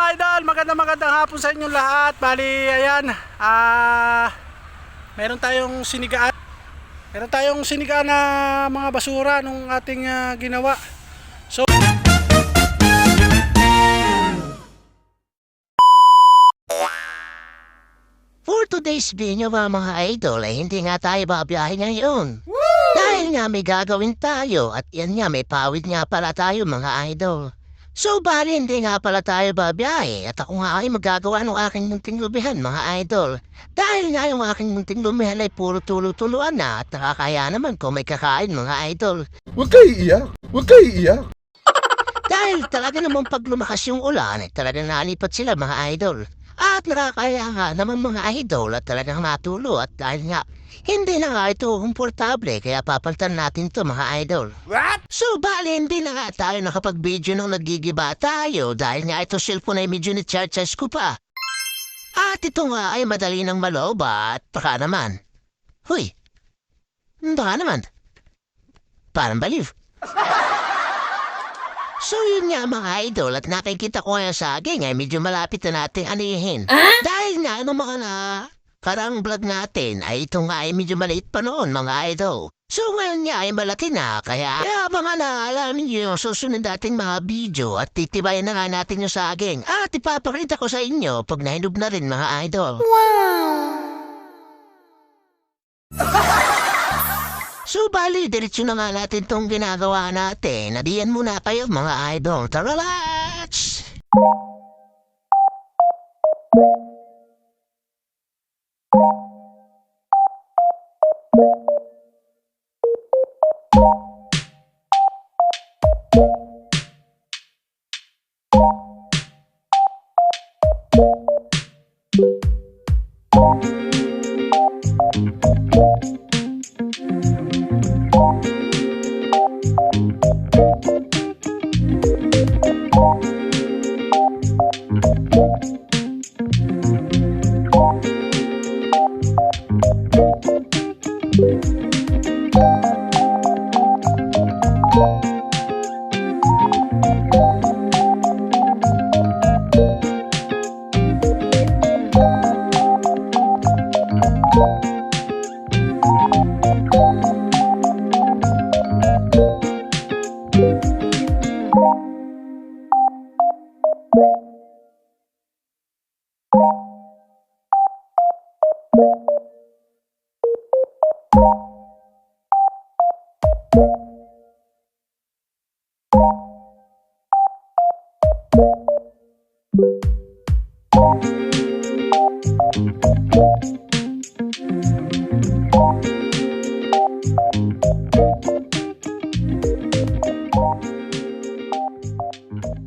mga idol, magandang hapon sa inyong lahat. Bali, ayan, meron tayong sinigaan. Meron tayong sinigaan na mga basura nung ating ginawa. So, for today's video mga idol ay hindi nga tayo babiyahe ngayon. Dahil nga may gagawin tayo at yan nga may pawid nga pala tayo mga idol. So bali hindi nga pala tayo babiyahe at ako nga ay magagawa ng aking munting lubihan mga idol. Dahil nga yung aking munting lubihan ay puro tulo-tuluan na at nakakaya naman kung may kakain mga idol. Huwag kayo iiyak! Huwag kayo iiyak! Dahil talaga naman pag lumakas yung ulan ay talaga nalipat sila mga idol. At nakakaya nga naman mga idol at talagang natulo at dahil nga hindi na nga ito komportable kaya papalitan natin to mga idol. What? So bali hindi na nga tayo nakapag-video nung nagigiba tayo dahil nga ito cellphone ay medyo ni-charge ko pa. At ito nga ay madali ng maloba at baka naman. Huy, baka naman. Parang baliw. So yun nga mga idol at nakikita ko nga sa akin ay medyo malapit na natin anihin. Dahil nga ano mga karang vlog natin ay ito nga ay medyo maliit pa noon mga idol. So ngayon nga ay malaki na kaya mga naalamin nyo yung susunod nating mga video at titibayan na nga natin yung saging at ipapakita ko sa inyo pag nahinog na rin mga idol. So bali, diretso na nga natin tong ginagawa natin. Nadiyan muna kayo mga idol. Tara, let's!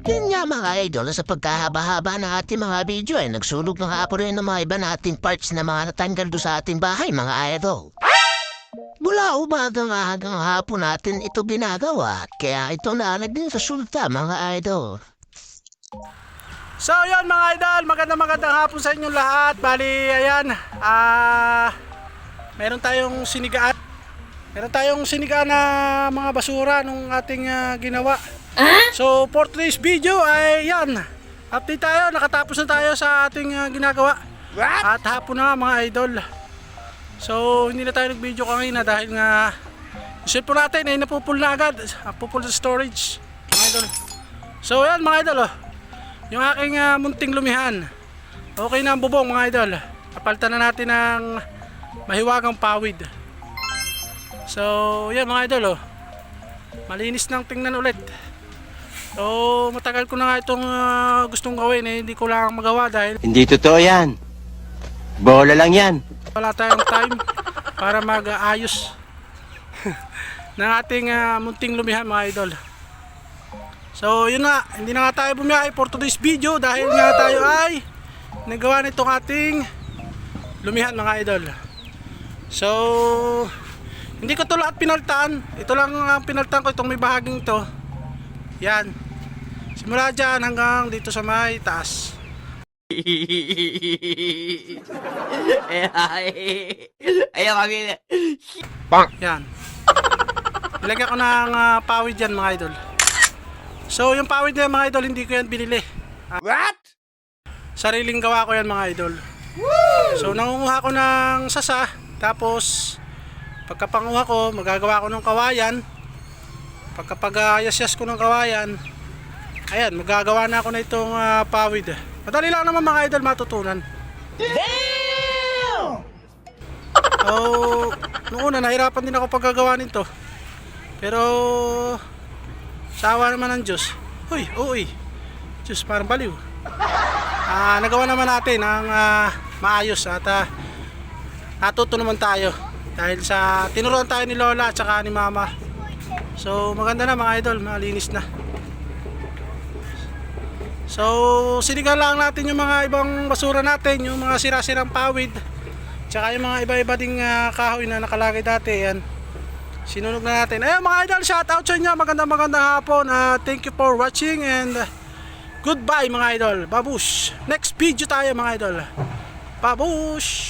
Yun nga mga idol, sa pagkahaba-haba ng ating mga video ay nagsulog ng hapon rin ng mga iba nating parts na mga natanggal doon sa ating bahay mga idol. Mula umaga nga hanggang hapon natin ito ginagawa kaya ito na naging resulta mga idol. so yun mga idol, magandang hapon sa inyong lahat. Bali, ayan, meron tayong sinigaan. Meron tayong sinigaan na mga basura nung ating ginawa. So for today's video ay yan, update tayo, nakatapos na tayo sa ating ginagawa. At hapon na mga idol. So hindi na tayo nag-video kanina dahil nga yung cellphone natin ay napupul na agad, napupul sa storage mga idol. So yan mga idol, yung aking munting lumihan, okay na ang bubong mga idol. Kapalitan na natin ng mahiwagang pawid. So yan mga idol, malinis nang tingnan ulit. So matagal ko na nga itong gustong gawin hindi ko lang magawa dahil Hindi totoo yan. Bola lang yan. wala tayong time para mag-ayos ng ating munting lumihan mga idol. So yun na, hindi na nga tayo bumiyahe for today's video dahil nga tayo ay nagawa nitong ating lumihan mga idol. So hindi ko ito lahat pinaltan, ito lang ang pinaltan ko, itong may bahaging to. Yan, simula dyan hanggang dito sa may taas. Ayaw kami. Yan. Ilagyan ko ng pawid yan mga idol. So yung pawid na yan mga idol, hindi ko yan binili. What? Sariling gawa ko yan mga idol. So nangunguha ko ng sasa, tapos pagkapanguha ko, magagawa ko ng kawayan. Pagkapag-ayas-yas ko ng kawayan, ayan, magagawa na ako na itong pawid. Madali lang naman mga idol matutunan. Oh, noong una nahirapan din ako paggagawa nito. Pero sa awa naman ng Diyos. Uy. Diyos, parang baliw. Nagawa naman natin ng maayos at natuto naman tayo dahil sa tinuruan tayo ni Lola at saka ni Mama. So maganda na mga idol, malinis na. So sinigang lang natin yung mga ibang basura natin, yung mga sira-sirang pawid, tsaka yung mga iba-iba ding kahoy na nakalagay dati. Yan, sinunog na natin. Ayun mga idol, shout out sa inyo, magandang hapon. Thank you for watching and goodbye mga idol. Babush. Next video tayo mga idol. Babush.